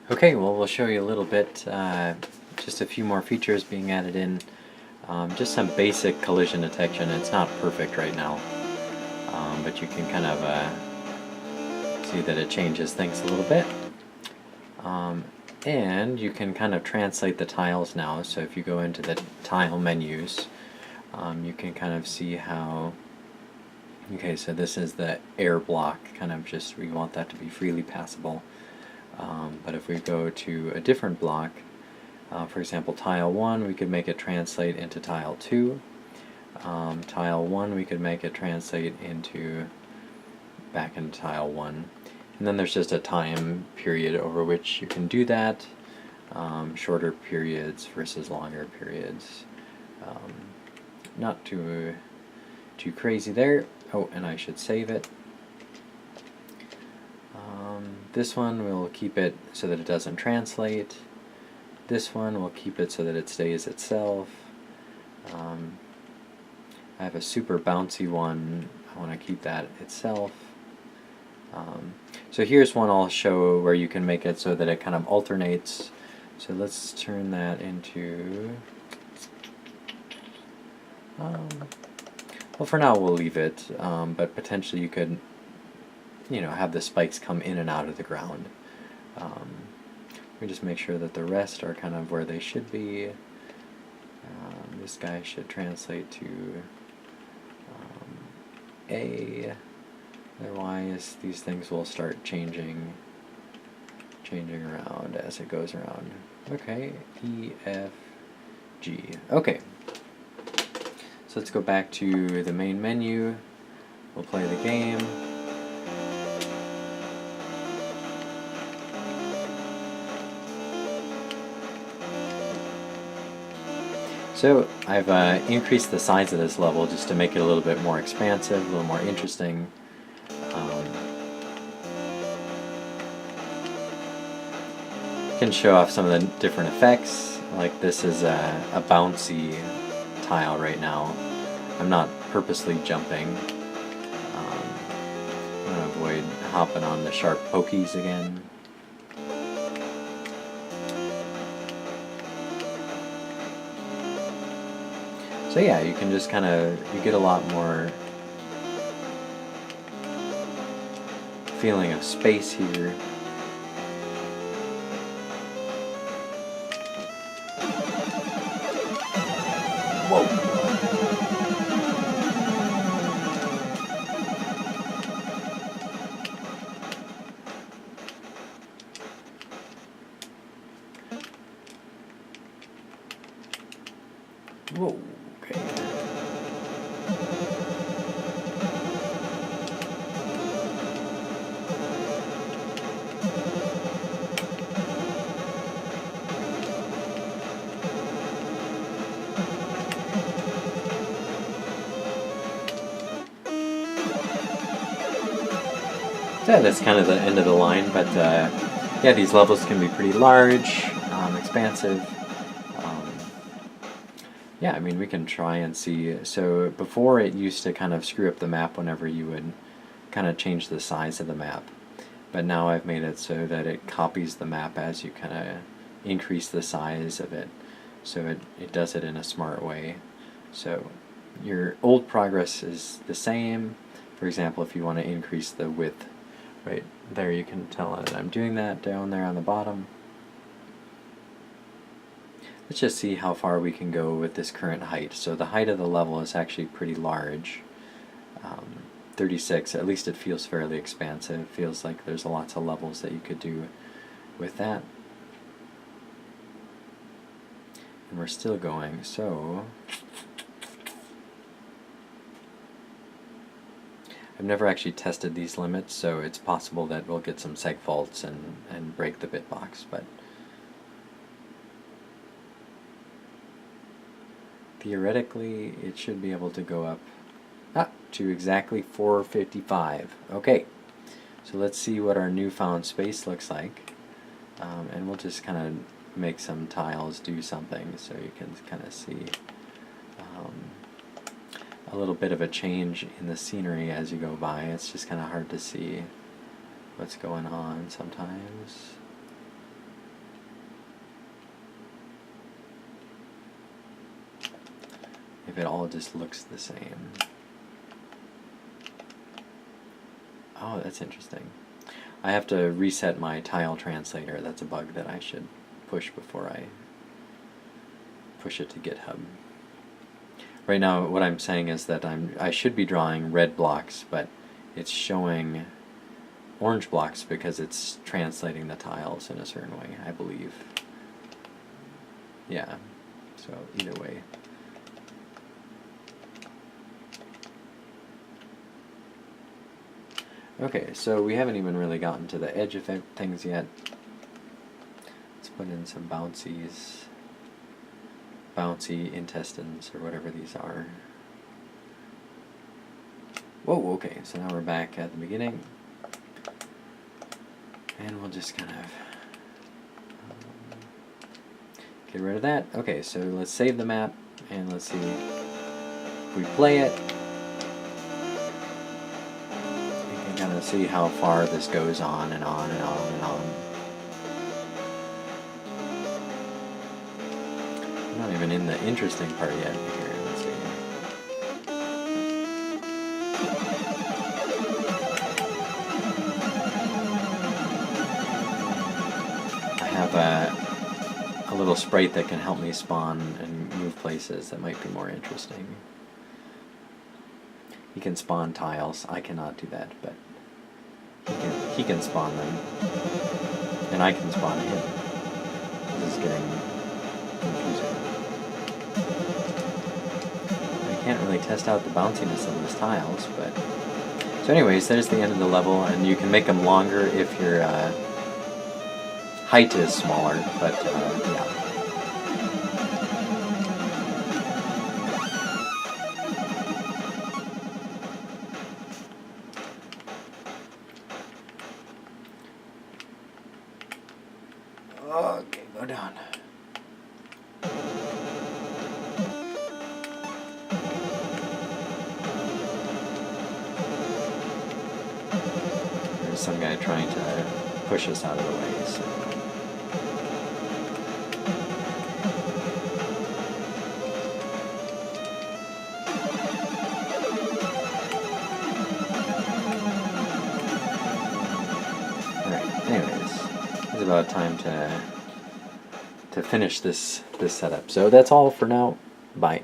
Okay, well we'll show you a little bit, just a few more features being added in. Just some basic collision detection. It's not perfect right now, but you can kind of see that it changes things a little bit. And you can kind of translate the tiles now, so if you go into the tile menus, you can kind of see how, okay, so this is the air block, kind of just, we want that to be freely passable. But if we go to a different block, for example tile 1, we could make it translate into tile 2. Tile 1 we could make it translate into back into tile 1. And then there's just a time period over which you can do that, shorter periods versus longer periods. Not too crazy there. Oh, and I should save it. This one we'll keep it so that it doesn't translate. This one we'll keep it so that it stays itself. I have a super bouncy one. I want to keep that itself. So here's one I'll show where you can make it so that it kind of alternates. So let's turn that into... well, for now we'll leave it, but potentially you could, have the spikes come in and out of the ground. We just make sure that the rest are kind of where they should be. This guy should translate to A. Otherwise, these things will start changing around as it goes around. Okay, E, F, G. Okay. So let's go back to the main menu. We'll play the game. So I've increased the size of this level just to make it a little bit more expansive, a little more interesting. Can show off some of the different effects. Like this is a bouncy tile right now. I'm not purposely jumping. I'm going to avoid hopping on the sharp pokies again. So yeah, you can just you get a lot more feeling of space here. Whoa! Whoa, okay. Yeah, that's kind of the end of the line, but yeah, these levels can be pretty large, expansive. Yeah, I mean, we can try and see. So before it used to kind of screw up the map whenever you would kind of change the size of the map. But now I've made it so that it copies the map as you kind of increase the size of it. So it does it in a smart way. So your old progress is the same. For example, if you want to increase the width, right there you can tell that I'm doing that down there on the bottom. Let's just see how far we can go with this current height. So the height of the level is actually pretty large. 36, at least it feels fairly expansive. It feels like there's lots of levels that you could do with that. And we're still going, so... I've never actually tested these limits, so it's possible that we'll get some seg faults and break the Bitbox, but... theoretically, it should be able to go up to exactly 455. Okay, so let's see what our newfound space looks like. And we'll just kind of make some tiles do something so you can kind of see a little bit of a change in the scenery as you go by. It's just kind of hard to see what's going on sometimes. if it all just looks the same. Oh, that's interesting. I have to reset my tile translator. That's a bug that I should push before I push it to GitHub. Right now, what I'm saying is that I should be drawing red blocks, but it's showing orange blocks because it's translating the tiles in a certain way, I believe. Yeah, so either way. Okay, so we haven't even really gotten to the edge of things yet. Let's put in some bouncy intestines, or whatever these are. Whoa, okay, so now we're back at the beginning. And we'll just kind of get rid of that. Okay, so let's save the map, and let's see if we play it. You can kind of see how far this goes on and on and on and on. I'm not even in the interesting part yet here. Let's see. I have a little sprite that can help me spawn and move places that might be more interesting. He can spawn tiles. I cannot do that, but he can spawn them, and I can spawn him. This is getting confusing. I can't really test out the bounciness of those tiles, but so anyways, there's the end of the level, and you can make them longer if your height is smaller, but yeah. Okay, go down. There's some guy trying to push us out of the way, so. Alright, anyways, it's about time to finish this setup. So that's all for now. Bye.